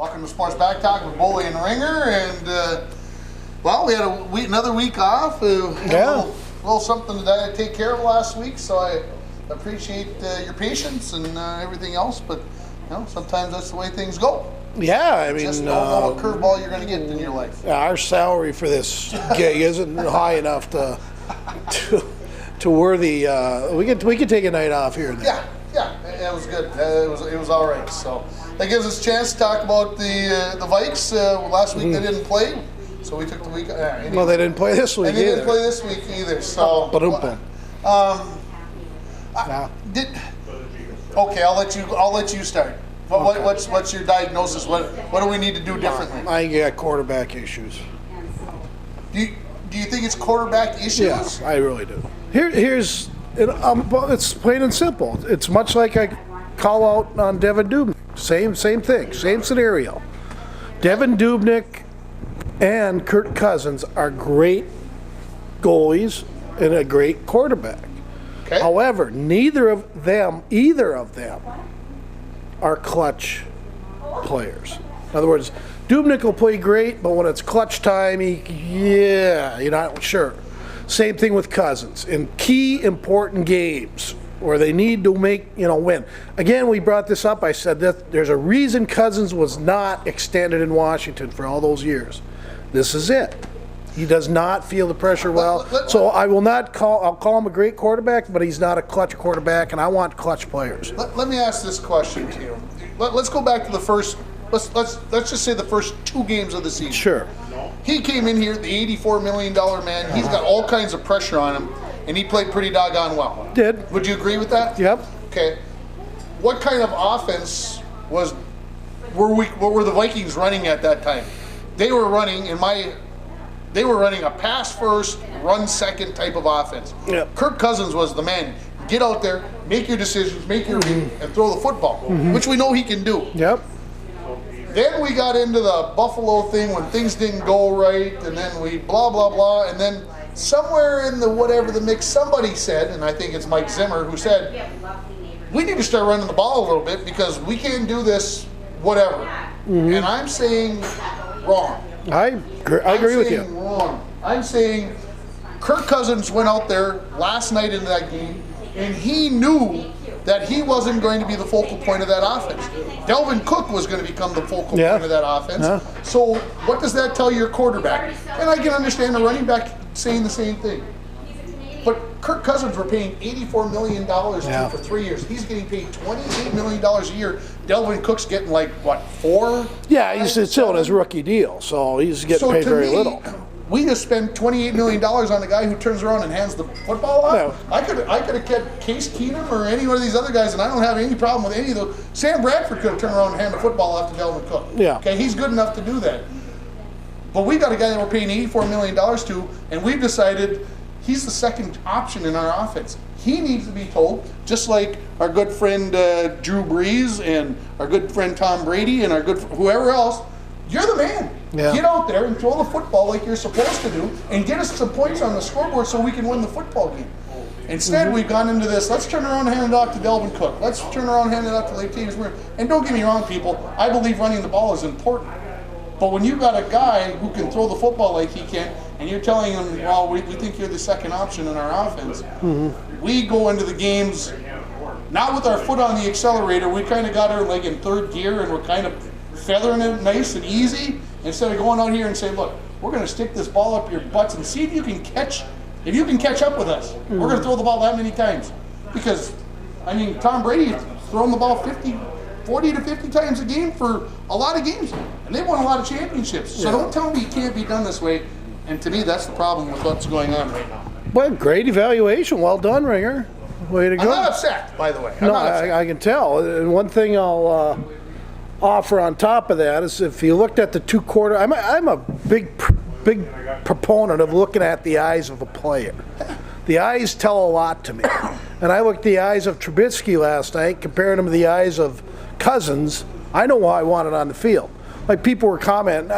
Welcome to Sports Back Talk with Boley and Ringer, and well, we had another week off. Had a little something to take care of last week, so I appreciate your patience and everything else. But you know, sometimes that's the way things go. Yeah, I mean, just don't know what curveball you're going to get in your life. Our salary for this gig isn't high enough to worthy. We could take a night off here and there. Yeah, it was good. It was all right. So that gives us a chance to talk about the Vikes. Last week they didn't play, so we took the week. Well, they didn't play this week and they didn't play this week either. So, okay, I'll let you start. What's your diagnosis? What do we need to do differently? I got quarterback issues. Do you think it's quarterback issues? Yes, I really do. It's plain and simple. It's much like I call out on Devan Dubnyk. Same thing, same scenario. Devan Dubnyk and Kirk Cousins are great goalies and a great quarterback. Okay. However, either of them are clutch players. In other words, Dubnyk will play great, but when it's clutch time, you're not sure. Same thing with Cousins. In key, important games where they need to win. Again, we brought this up. I said that there's a reason Cousins was not extended in Washington for all those years. This is it. He does not feel the pressure well. So I'll call him a great quarterback, but he's not a clutch quarterback, and I want clutch players. Let me ask this question to you. Let's go back to the first, let's just say the first 2 games of the season. Sure. He came in here, the $84 million man. He's got all kinds of pressure on him, and he played pretty doggone well. Did. Would you agree with that? Yep. Okay. What kind of offense what were the Vikings running at that time? They were running a pass first, run second type of offense. Yep. Kirk Cousins was the man. Get out there, make your decisions, make your read, and throw the football, which we know he can do. Yep. Then we got into the Buffalo thing when things didn't go right, and then we blah, blah, blah, and then somewhere in the mix, somebody said, and I think it's Mike Zimmer, who said, we need to start running the ball a little bit because we can't do this whatever. And I'm saying wrong. I agree with you. Wrong. I'm saying Kirk Cousins went out there last night in that game, and he knew that he wasn't going to be the focal point of that offense. Dalvin Cook was going to become the focal point of that offense. Yeah. So what does that tell your quarterback? And I can understand the running back saying the same thing. But Kirk Cousins we're paying $84 million to for 3 years. He's getting paid $28 million a year. Dalvin Cook's getting like, what, 4? Yeah, he's still in his rookie deal, so he's getting paid very little. We just spent $28 million on the guy who turns around and hands the football off. No. I could have kept Case Keenum or any one of these other guys, and I don't have any problem with any of those. Sam Bradford could have turned around and handed the football off to Dalvin Cook. Yeah. Okay, he's good enough to do that. But we got a guy that we're paying $84 million to, and we've decided he's the second option in our offense. He needs to be told, just like our good friend Drew Brees and our good friend Tom Brady and our good whoever else, you're the man. Yeah. Get out there and throw the football like you're supposed to do and get us some points on the scoreboard so we can win the football game. Instead, we've gone into this, let's turn around and hand it off to Dalvin Cook. Let's turn around and hand it off to Latavius Murray. And don't get me wrong, people, I believe running the ball is important. But when you've got a guy who can throw the football like he can, and you're telling him, well, we think you're the second option in our offense, we go into the games not with our foot on the accelerator. We kind of got her like in third gear, and we're kind of feathering it nice and easy instead of going out here and saying, look, we're going to stick this ball up your butts and see if you can catch up with us. We're going to throw the ball that many times. Because, I mean, Tom Brady's thrown the ball 40 to 50 times a game for a lot of games, and they've won a lot of championships. So don't tell me it can't be done this way. And to me, that's the problem with what's going on right now. Well, great evaluation. Well done, Ringer. Way to go. I'm not upset, by the way. I can tell. And one thing I'll offer on top of that is if you looked at the 2 quarter, I'm a big proponent of looking at the eyes of a player. The eyes tell a lot to me. And I looked at the eyes of Trubisky last night, comparing him to the eyes of Cousins. I know why I want it on the field. Like people were commenting,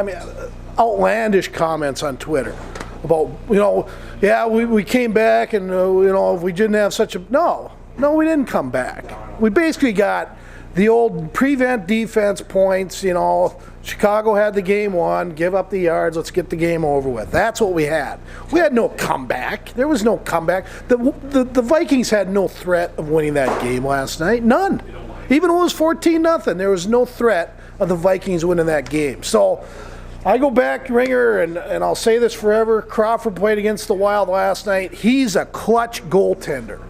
outlandish comments on Twitter about, we came back and, if we didn't have such a, no, we didn't come back. We basically got the old prevent defense points, you know, Chicago had the game won, give up the yards, let's get the game over with. That's what we had. We had no comeback. There was no comeback. The Vikings had no threat of winning that game last night. None. Even when it was 14-0, there was no threat of the Vikings winning that game. So I go back, Ringer, and I'll say this forever. Crawford played against the Wild last night. He's a clutch goaltender.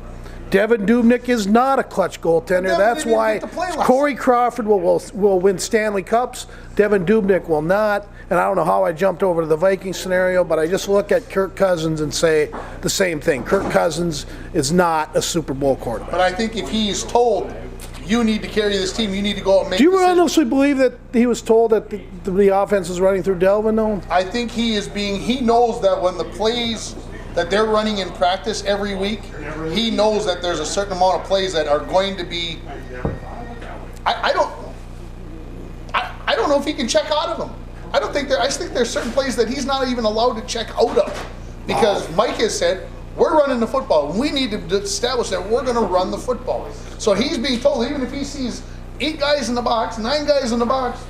Devan Dubnyk is not a clutch goaltender. That's why Corey Crawford will win Stanley Cups. Devan Dubnyk will not. And I don't know how I jumped over to the Vikings scenario, but I just look at Kirk Cousins and say the same thing. Kirk Cousins is not a Super Bowl quarterback. But I think if he is told, you need to carry this team, you need to go out and make decisions. decisions. Do you honestly believe that he was told that the offense is running through Delvin, though? I think he knows that when the plays that they're running in practice every week, he knows that there's a certain amount of plays that are going to be. I don't know if he can check out of them. I think there's certain plays that he's not even allowed to check out of, because Mike has said we're running the football. We need to establish that we're going to run the football. So he's being told, even if he sees 8 guys in the box, 9 guys in the box,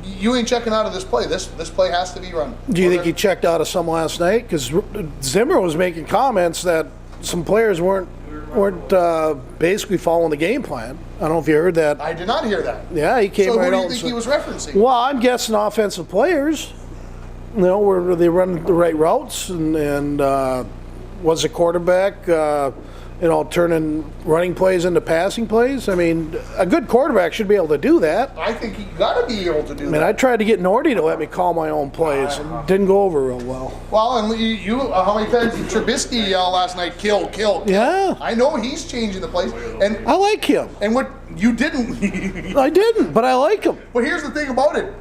you ain't checking out of this play. This play has to be run. Do you think he checked out of some last night? Because Zimmer was making comments that some players weren't basically following the game plan. I don't know if you heard that. I did not hear that. Yeah, he came right out. So who do you think he was referencing? Well, I'm guessing offensive players. You know, where they run the right routes and was a quarterback. Turning running plays into passing plays. I mean, a good quarterback should be able to do that. I think he got to be able to do that. I mean, I tried to get Nordy to let me call my own plays. It didn't go over real well. Well, and you how many times did Trubisky yell last night, kill. Yeah. I know he's changing the plays. And I like him. And what you didn't. I didn't, but I like him. But here's the thing about it.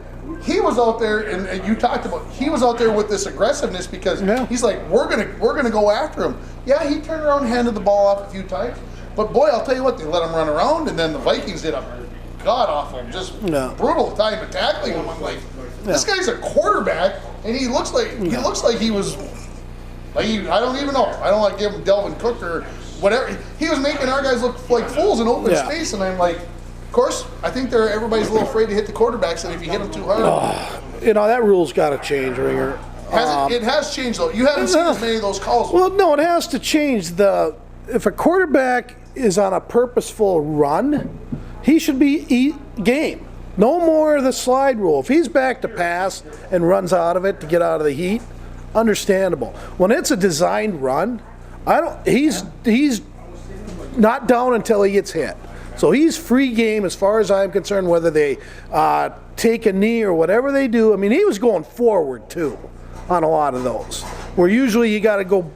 He was out there, and you talked about, he was out there with this aggressiveness because he's like, we're gonna go after him. Yeah, he turned around and handed the ball off a few times, but boy, I'll tell you what, they let him run around, and then the Vikings did a god-awful, just brutal time of tackling him. I'm like, this guy's a quarterback, and he looks like he was, like, I don't even know. I don't like give him Delvin Cook or whatever. He was making our guys look like fools in open space, and I'm like, of course, I think everybody's a little afraid to hit the quarterbacks, and if you hit them too hard. That rule's got to change, Ringer. It has changed, though. You haven't seen as many of those calls. Well, no, it has to change. If a quarterback is on a purposeful run, he should be game. No more of the slide rule. If he's back to pass and runs out of it to get out of the heat, understandable. When it's a designed run, he's not down until he gets hit. So he's free game as far as I'm concerned, whether they take a knee or whatever they do. I mean, he was going forward, too, on a lot of those. Where usually you got to go,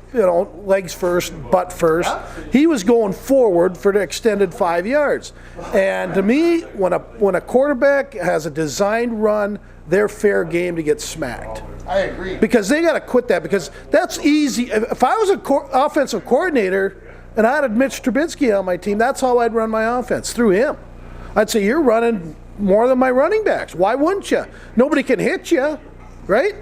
legs first, butt first. He was going forward for the extended 5 yards. And to me, when a quarterback has a designed run, they're fair game to get smacked. I agree. Because they got to quit that, because that's easy. If I was an offensive coordinator and I had Mitch Trubisky on my team, that's how I'd run my offense, through him. I'd say, you're running more than my running backs. Why wouldn't you? Nobody can hit you, right?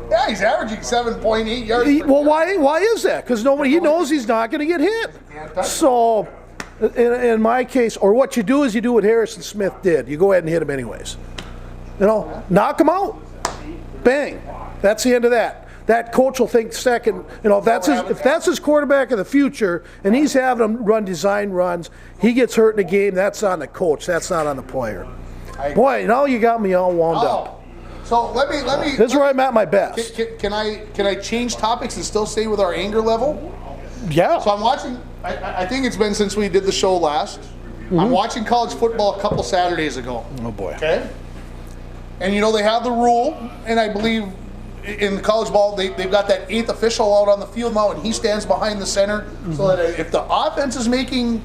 Yeah, he's averaging 7.8 yards per Well, why is that? Because he knows he's not going to get hit. So, in my case, or what you do is you do what Harrison Smith did. You go ahead and hit him anyways. Knock him out. Bang. That's the end of that. That coach will think second. If that's his quarterback of the future, and he's having him run design runs, he gets hurt in the game. That's on the coach. That's not on the player. Boy, now you got me all wound up. So let me. This is where I'm at my best. Can I change topics and still stay with our anger level? Yeah. So I'm watching. I think it's been since we did the show last. Mm-hmm. I'm watching college football a couple Saturdays ago. Oh boy. Okay. And they have the rule, and I believe in the college ball they've got that 8th official out on the field now, and he stands behind the center, so that if the offense is making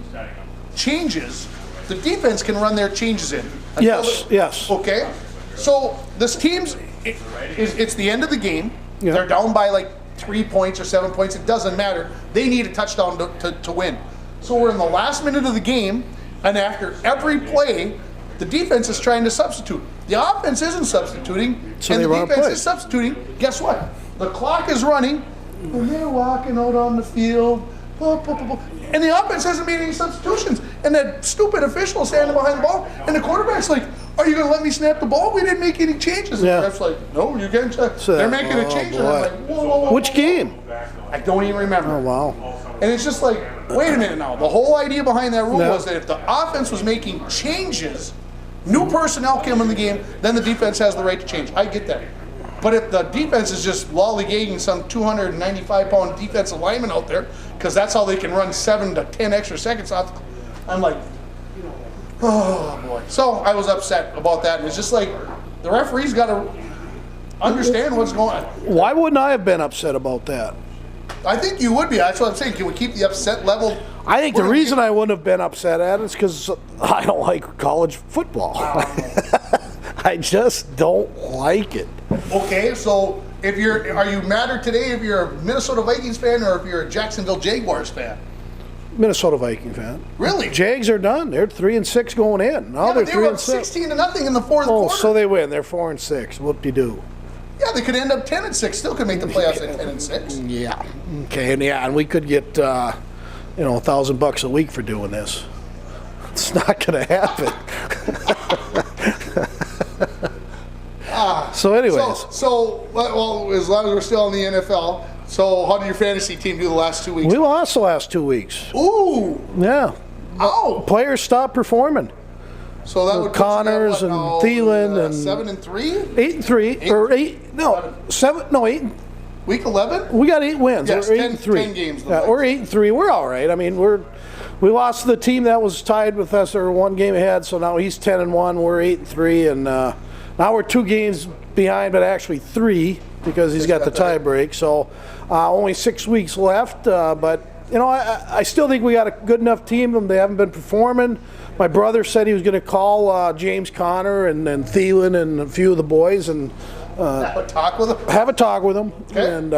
changes, the defense can run their changes in. Yes. Okay. So this team's it's the end of the game. Yeah. They're down by like 3 points or 7 points. It doesn't matter. They need a touchdown to win. So we're in the last minute of the game, and after every play, the defense is trying to substitute. The offense isn't substituting, and the defense is substituting. Guess what? The clock is running, and they're walking out on the field, And the offense hasn't made any substitutions. And that stupid official standing behind the ball, and the quarterback's like, are you going to let me snap the ball? We didn't make any changes. And the ref's like, no, you can't. They're making a change. And I'm like, whoa. Which game? I don't even remember. Oh, wow. And it's just like, wait a minute now. The whole idea behind that rule was that if the offense was making changes, new personnel came in the game, then the defense has the right to change. I get that. But if the defense is just lollygagging some 295-pound defensive lineman out there, because that's how they can run 7 to 10 extra seconds off, I'm like, oh boy. So I was upset about that. And it's just like, the referee's got to understand what's going on. Why wouldn't I have been upset about that? I think you would be. That's what I'm saying. Can we keep the upset level? I think the reason I wouldn't have been upset at it is because I don't like college football. I just don't like it. Okay, so are you madder today if you're a Minnesota Vikings fan or if you're a Jacksonville Jaguars fan? Minnesota Viking fan. Really? Jags are done. They're 3-6 going in. Now they're 3-6. They were up 16-0 in the fourth quarter. Oh, so they win. They're 4-6. Whoop-de-doo. Yeah, they could end up 10-6. Still could make the playoffs at 10-6. Yeah. Okay, and we could get $1,000 a week for doing this. It's not going to happen. So, anyways. So, well, as long as we're still in the NFL, so how did your fantasy team do the last 2 weeks? We lost the last 2 weeks. Ooh. Yeah. Oh. Players stopped performing. So that would Connors and Thielen and 7-3, 8-3 or 8. No, 7. No, 8. Week 11. We got 8 wins. Yes, we're 10 games. Yeah, we're 8-3. We're all right. I mean, we lost to the team that was tied with us or one game ahead. So now he's 10-1. We're 8-3, and now we're 2 games behind, but actually 3 because he's got the tie break. So only 6 weeks left. But I still think we got a good enough team. They haven't been performing. My brother said he was going to call James Conner and Thielen and a few of the boys and have a talk with them. Have a talk with them. Okay. And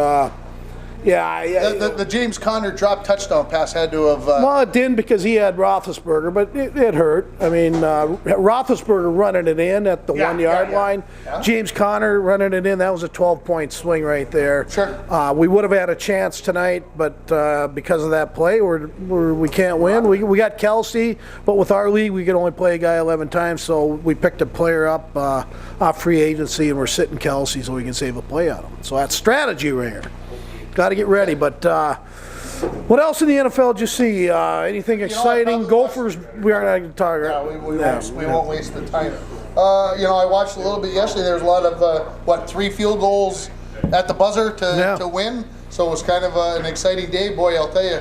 the James Conner drop touchdown pass had to have. Well, it didn't because he had Roethlisberger, but it hurt. I mean, Roethlisberger running it in at the 1 yard line. Yeah. James Conner running it in. That was a 12-point swing right there. Sure. We would have had a chance tonight, but because of that play, we can't win. We got Kelsey, but with our league, we could only play a guy 11 times, so we picked a player up off free agency, and we're sitting Kelsey so we can save a play on him. So that's strategy right here. Got to get ready. But what else in the NFL did you see? Anything exciting? Gophers, we aren't going to talk about. We won't waste the time. I watched a little bit yesterday. There's a lot of, 3 field goals at the buzzer to win. So it was kind of an exciting day. Boy, I'll tell you,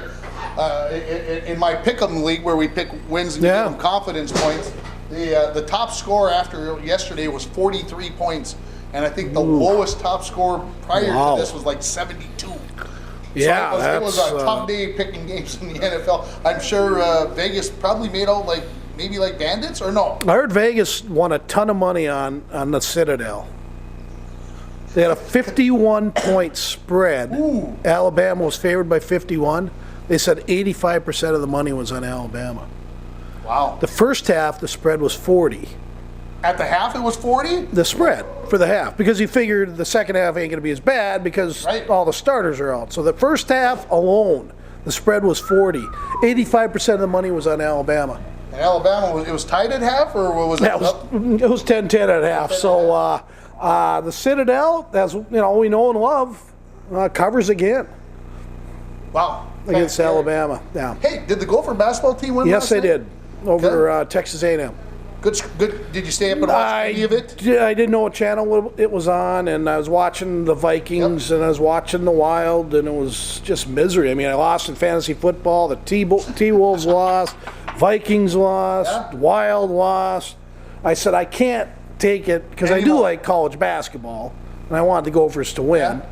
in my pick'em league where we pick wins and give them confidence points, the top score after yesterday was 43 points. And I think the lowest top score prior to this was like 72. Yeah, so it was a tough day picking games in the NFL. I'm sure Vegas probably made out maybe like bandits, or no? I heard Vegas won a ton of money on the Citadel. They had a 51-point spread. Ooh. Alabama was favored by 51. They said 85% of the money was on Alabama. Wow. The first half, the spread was 40. At the half, it was 40? The spread for the half, because you figured the second half ain't going to be as bad because all the starters are out. So the first half alone, the spread was 40. 85% of the money was on Alabama. And Alabama, it was tied at half, or what was it? It was 10-10 at half. So the Citadel, as we know and love, covers again. Wow. Against Alabama. Yeah. Hey, did the Gopher basketball team win? Yes, they did. Over Texas A&M. Good. Did you stay up and watch any of it? I didn't know what channel it was on, and I was watching the Vikings, and I was watching the Wild, and it was just misery. I mean, I lost in fantasy football. The T-Wolves lost. Vikings lost. Wild lost. I said, I can't take it, because I do like college basketball, and I wanted the Gophers to win. Yeah.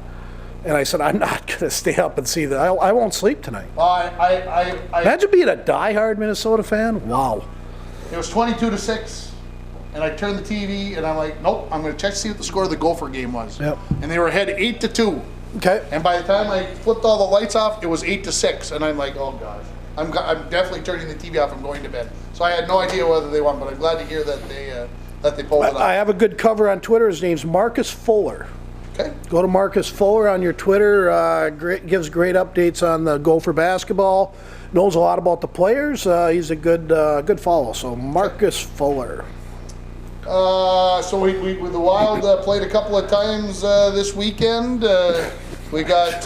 And I said, I'm not going to stay up and see that. I won't sleep tonight. Imagine being a diehard Minnesota fan. Wow. It was 22-6, and I turned the TV, and I'm like, nope, I'm going to check to see what the score of the Gopher game was. Yep. And they were ahead 8-2. Okay. And by the time I flipped all the lights off, it was 8-6, and I'm like, oh gosh, I'm definitely turning the TV off. I'm going to bed. So I had no idea whether they won, but I'm glad to hear that they pulled it off. I have a good cover on Twitter. His name's Marcus Fuller. Okay. Go to Marcus Fuller on your Twitter. Gives great updates on the Gopher basketball. Knows a lot about the players. He's a good follow. So Marcus Fuller. So we the Wild played a couple of times this weekend. We got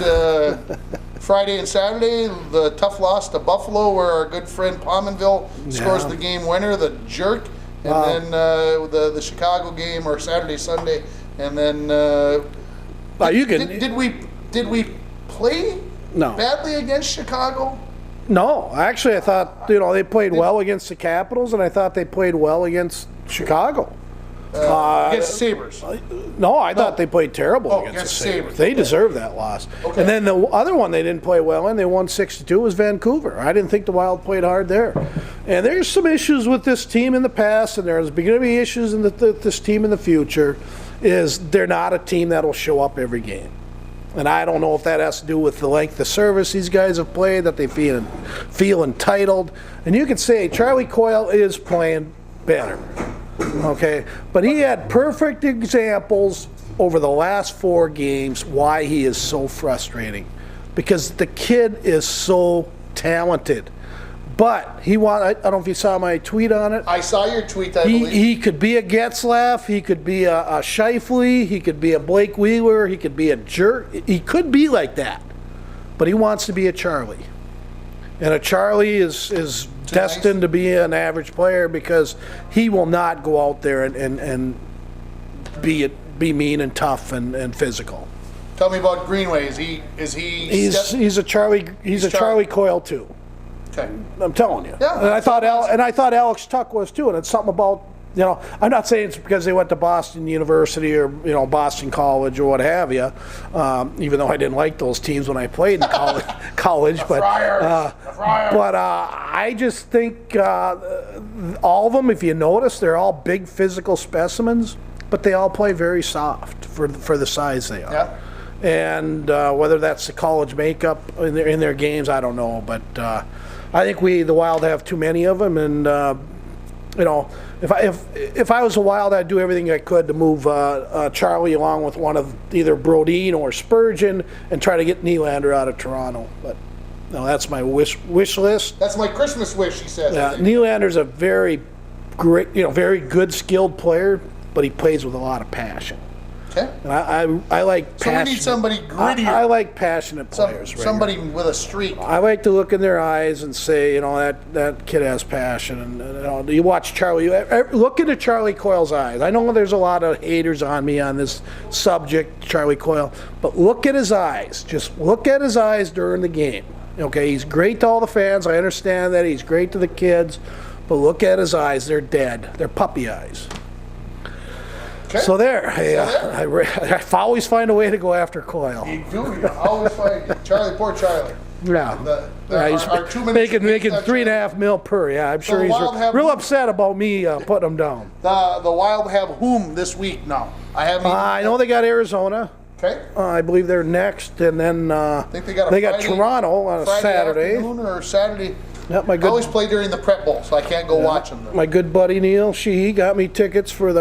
Friday and Saturday, the tough loss to Buffalo, where our good friend Pominville scores the game winner, the jerk, and then the Chicago game, or Saturday, Sunday, and then did we play badly against Chicago? No, actually, I thought they played well against the Capitals, and I thought they played well against Chicago. Against Sabres. No, I thought they played terrible against the Sabres. They deserved that loss. Okay. And then the other one they didn't play well in, they won 6-2, was Vancouver. I didn't think the Wild played hard there. And there's some issues with this team in the past, and there's going to be issues in this team in the future, is they're not a team that will show up every game. And I don't know if that has to do with the length of service these guys have played, that they feel entitled. And you could say Charlie Coyle is playing better. Okay, but he had perfect examples over the last 4 games why he is so frustrating, because the kid is so talented. But I don't know if you saw my tweet on it. I saw your tweet, I believe. He could be a Getzlaff, he could be a Scheifele, he could be a Blake Wheeler, he could be a jerk. He could be like that, but he wants to be a Charlie. And a Charlie is destined to be an average player, because he will not go out there and be mean and tough and physical. Tell me about Greenway. He's a Charlie Coyle too. Okay. I'm telling you. Yeah. And I thought Alex Tuck was too. And it's something about, I'm not saying it's because they went to Boston University or Boston College or what have you. Even though I didn't like those teams when I played in college, but I just think all of them, if you notice, they're all big physical specimens, but they all play very soft for the size they are. Yeah. And whether that's the college makeup in their games, I don't know, but I think the Wild have too many of them, and if I was the Wild, I'd do everything I could to move Charlie along with one of either Brodin or Spurgeon and try to get Nylander out of Toronto. But that's my wish list. That's my Christmas wish, he says. Yeah, Nylander's a very great, very good, skilled player, but he plays with a lot of passion. Okay. And I like passion. So we need somebody grittier. I like passionate players. Somebody with a streak. I like to look in their eyes and say, that kid has passion. And you watch Charlie. Look into Charlie Coyle's eyes. I know there's a lot of haters on me on this subject, Charlie Coyle, but look at his eyes. Just look at his eyes during the game. Okay, he's great to all the fans. I understand that. He's great to the kids. But look at his eyes. They're dead. They're puppy eyes. Okay. So there, I always find a way to go after Coyle. You do. You always find Charlie. Poor Charlie. Yeah. He's making $3.5 million per. Yeah, I'm sure he's real upset about me putting him down. The Wild have whom this week now? I know they got Arizona. Okay. I believe they're next, and then I think they got Toronto on a Saturday. Afternoon or Saturday. Yep, I always play during the Prep Bowl, so I can't go watch them. My good buddy Neil Sheehy got me tickets for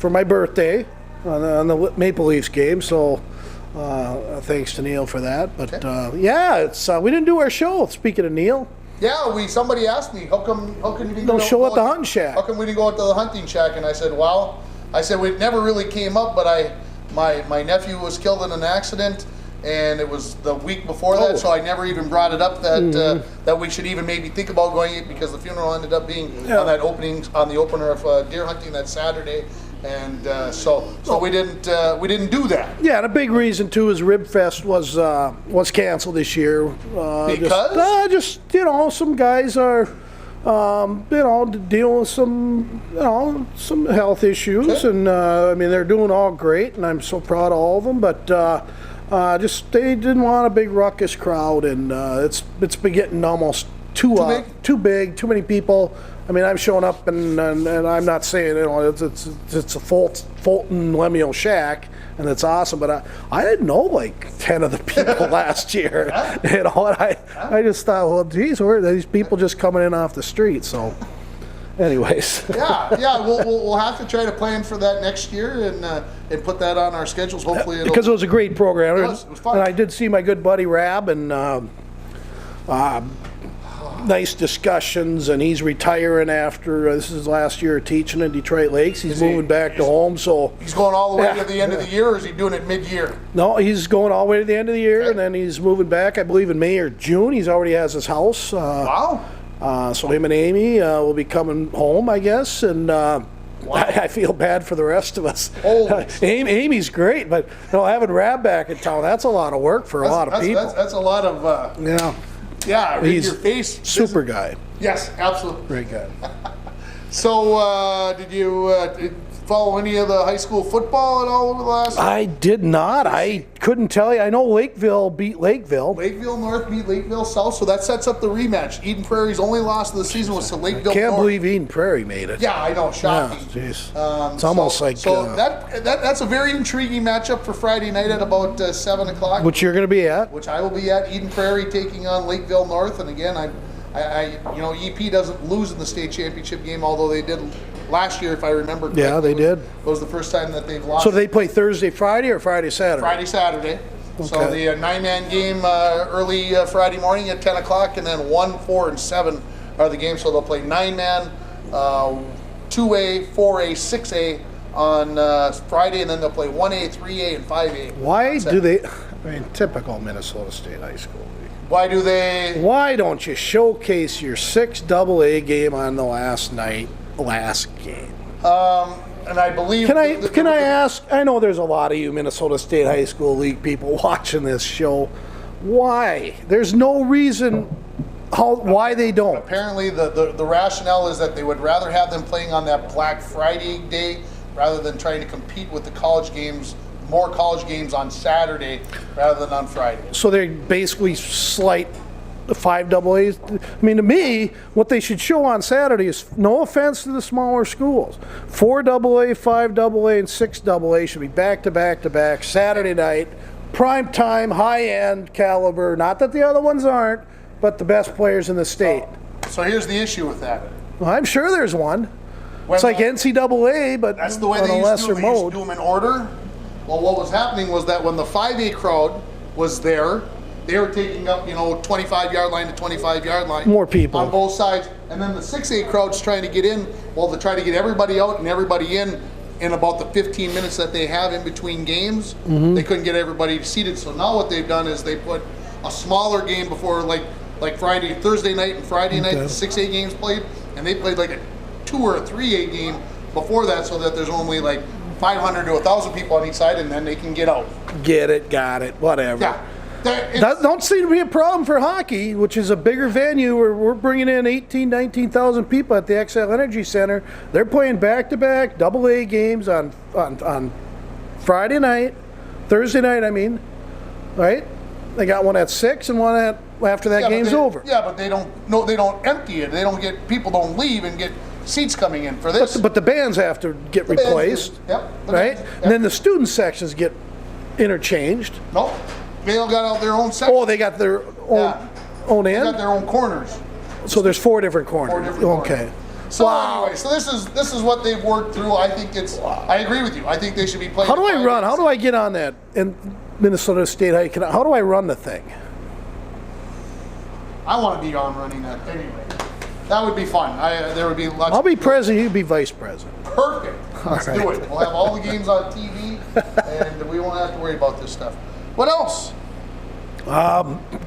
my birthday on the Maple Leafs game, so thanks to Neil for that. But we didn't do our show. Speaking of Neil. Yeah, somebody asked me, how come you didn't show at the hunting shack? How come we didn't go to the hunting shack? And I said, it never really came up, but my nephew was killed in an accident. And it was the week before that, so I never even brought it up that we should even maybe think about going, because the funeral ended up being on the opener of deer hunting that Saturday, and so we didn't do that. Yeah, and a big reason too is Ribfest was canceled this year because some guys are dealing with some health issues, and they're doing all great, and I'm so proud of all of them, but. They didn't want a big ruckus crowd, and it's been getting almost too big, too many people. I'm showing up, and I'm not saying it's a Fulton Lemuel shack, and it's awesome, but I didn't know like 10 of the people last year, and I just thought, well, geez, where are these people just coming in off the street? So anyways. Yeah. We'll have to try to plan for that next year and put that on our schedules. Hopefully, Because it was a great program. It was fun. And I did see my good buddy Rab, and nice discussions, and he's retiring after this is his last year of teaching in Detroit Lakes. He's moving back to home, so He's going all the way to the end of the year, or is he doing it mid-year? no, he's going all the way to the end of the year, Okay. and then he's moving back, I believe, in May or June. He's already has his house. Wow. So him and Amy will be coming home, I guess, and I feel bad for the rest of us. Holy Amy's great, but having Rab back in town, that's a lot of work for a lot of people. That's a lot of, Yeah, read he's your face. super guy, Yes, absolutely. great guy. So, did you follow any of the high school football at all over the last? I did not. I couldn't tell you. I know Lakeville beat Lakeville. Lakeville North beat Lakeville South, so that sets up the rematch. Eden Prairie's only loss of the season was to Lakeville Can't North. believe Eden Prairie made it. Yeah, I know, Yeah, shocking. jeez. It's almost like that's a very intriguing matchup for Friday night at about 7 o'clock, which you're going to be at. which I will be at. Eden Prairie taking on Lakeville North, and again, EP doesn't lose in the state championship game, although they did last year, if I remember correctly. Yeah, they did. It was the first time that they've lost. So they play Thursday, Friday, or Friday, Saturday? Friday, Saturday. So Okay. the 9-man game early Friday morning at 10 o'clock, and then 1, 4, and 7 are the games. So they'll play 9-man, 2A, 4A, 6A on Friday, and then they'll play 1A, 3A, and 5A. Why do they? I mean, typical Minnesota State High School. Why do they? Why don't you showcase your 6AA game on the last game? And I believe. Can I ask? I know there's a lot of you Minnesota State High School League people watching this show. Why? There's no reason why they don't. Apparently, the rationale is that they would rather have them playing on that Black Friday day rather than trying to compete with the college games, more college games on Saturday rather than on Friday. So they basically slight the 5AAs. I mean, to me, what they should show on Saturday is, no offense to the smaller schools, 4AA, 5AA, and 6AA should be back to back to back Saturday night, prime time, high end caliber. Not that the other ones aren't, but the best players in the state. So here's the issue with that. Well, I'm sure there's one. It's like When, NCAA, but That's the way on they a used to lesser do it. They used to mode. do them in order. Well, what was happening was that when the 5A crowd was there, they were taking up, 25-yard line to 25-yard line. More people. On both sides. And then the 6A crowd's trying to get in, well, to try to get everybody out and everybody in about the 15 minutes that they have in between games. Mm-hmm. They couldn't get everybody seated. So now what they've done is they put a smaller game before, like Thursday night and Friday night, the 6A games played, and they played like a 2 or a 3A game before that, so that there's only like 500 to 1,000 people on each side, and then they can get out. Get it, got it, whatever. Yeah. That don't seem to be a problem for hockey, which is a bigger venue where we're bringing in 18, 19,000 people at the XL Energy Center. They're playing back-to-back AA games on Friday night, Thursday night, I mean, right? They got one at 6 and one after that game's over. Yeah, but they don't empty it. People don't leave and get seats coming in for this. But the bands have to get bands do. replaced, Yep, the right? bands, yep. And then the student sections get interchanged. No, they all got their own section. Oh, they got their own They got end? their own corners. So there's 4 different corners. 4 different corners. Okay. So anyway, so this is what they've worked through. I think I agree with you. I think they should be playing. How do I run? How do I get on that in Minnesota State High? How do I run the thing? I want to be on running that anyway. That would be fun. There would be lots. I'll be president, you be vice president. Perfect. Let's do it. We'll have all the games on TV, and we won't have to worry about this stuff. What else?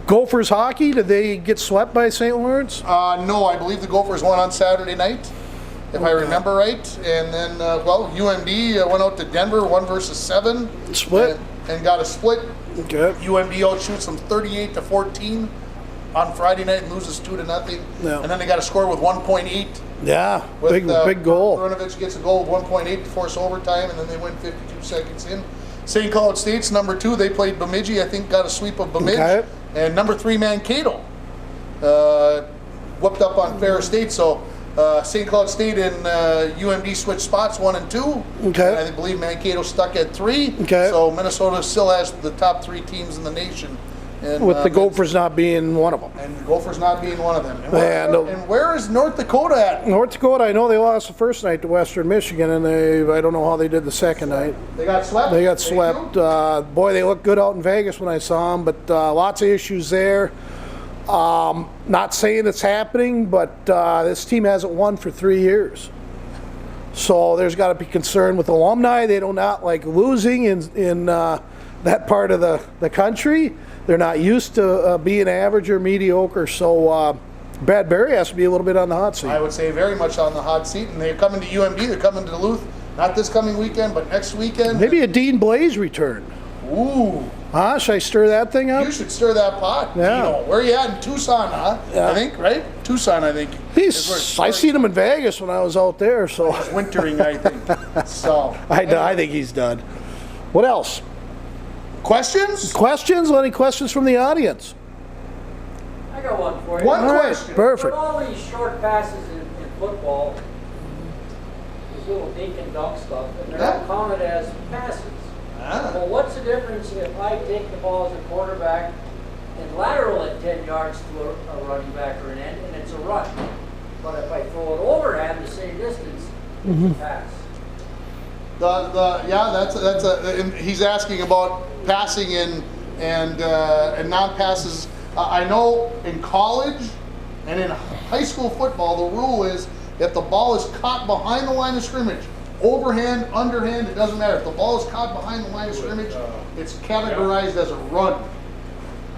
Gophers hockey, did they get swept by St. Lawrence? No, I believe the Gophers won on Saturday night, if I remember right. And then, UMD went out to Denver, 1-7. Split. And got a split. Okay. UMD outshoots them 38-14 on Friday night and loses 2-0. Yeah. And then they got a score with 1.8. Yeah, With, big goal. Brunovich gets a goal with 1.8 to force overtime, and then they win 52 seconds in. St. Cloud State's number 2. They played Bemidji. I think got a sweep of Bemidji. Okay. And number 3 Mankato whooped up on Ferris State. So St. Cloud State and UMD switched spots 1 and 2. Okay. And I believe Mankato stuck at 3. Okay. So Minnesota still has the top 3 teams in the nation And, With the Gophers not being one of them. And the Gophers not being one of them. And where is North Dakota at? North Dakota, I know they lost the first night to Western Michigan, and I don't know how they did the second night. They got swept? They got swept. Boy, they looked good out in Vegas when I saw them, but lots of issues there. Not saying it's happening, but this team hasn't won for 3 years. So there's got to be concern with alumni. They do not like losing in that part of the country. They're not used to being average or mediocre. So Bradbury has to be a little bit on the hot seat. I would say very much on the hot seat. And they're coming to UMB. They're coming to Duluth. Not this coming weekend, but next weekend. Maybe a Dean Blaze return. Ooh. Huh? Should I stir that thing up? You should stir that pot. Yeah. Dino. Where are you at in Tucson, huh? Yeah. I think, right? Tucson, I think. I seen him in Vegas when I was out there. So It's wintering, I think. So. I think he's done. What else? Questions? Questions? Any questions from the audience? I got one for you. One All right, question. perfect. With all these short passes in football, these little dink and dunk stuff, and they're all counted as passes. Ah. Well, what's the difference if I take the ball as a quarterback and lateral it 10 yards to a running back or an end, and it's a run? But if I throw it overhand the same distance, it's a pass. And he's asking about passing and non-passes. I know in college and in high school football, the rule is if the ball is caught behind the line of scrimmage, overhand, underhand, it doesn't matter. If the ball is caught behind the line of scrimmage, it's categorized as a run.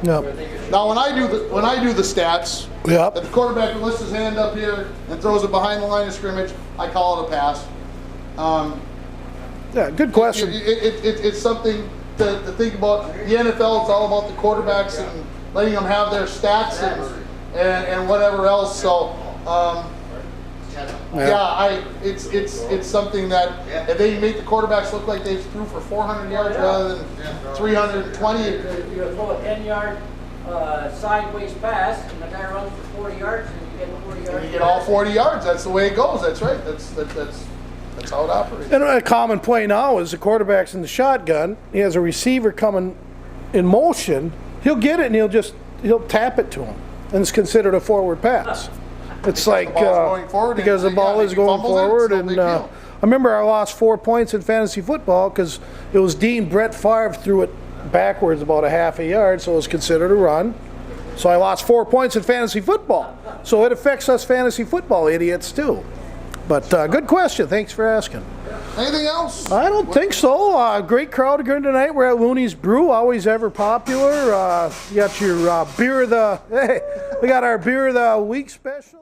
Yep. Now, when I do the stats, Yep. if the quarterback lifts his hand up here and throws it behind the line of scrimmage, I call it a pass. Yeah, good question. It's something to think about. The NFL, it's all about the quarterbacks and letting them have their stats and whatever else. So, it's something that if they make the quarterbacks look like they threw for 400 yards rather than 320. You throw a 10-yard sideways pass, and the guy runs for 40 yards, and you get 40 yards. You get all 40 yards. That's the way it goes. That's right. That's how it operates. And a common play now is the quarterback's in the shotgun. He has a receiver coming in motion. He'll get it and he'll tap it to him, and it's considered a forward pass. It's like the ball's going forward because the ball is going forward, it's no and big deal. I remember I lost 4 points in fantasy football because it was deemed Brett Favre threw it backwards about a half a yard, so it was considered a run. So I lost 4 points in fantasy football. So it affects us fantasy football idiots too. But good question. Thanks for asking. Anything else? I don't think so. Great crowd again tonight. We're at Looney's Brew, always ever popular. You got your beer of the. Hey, we got our beer of the week special.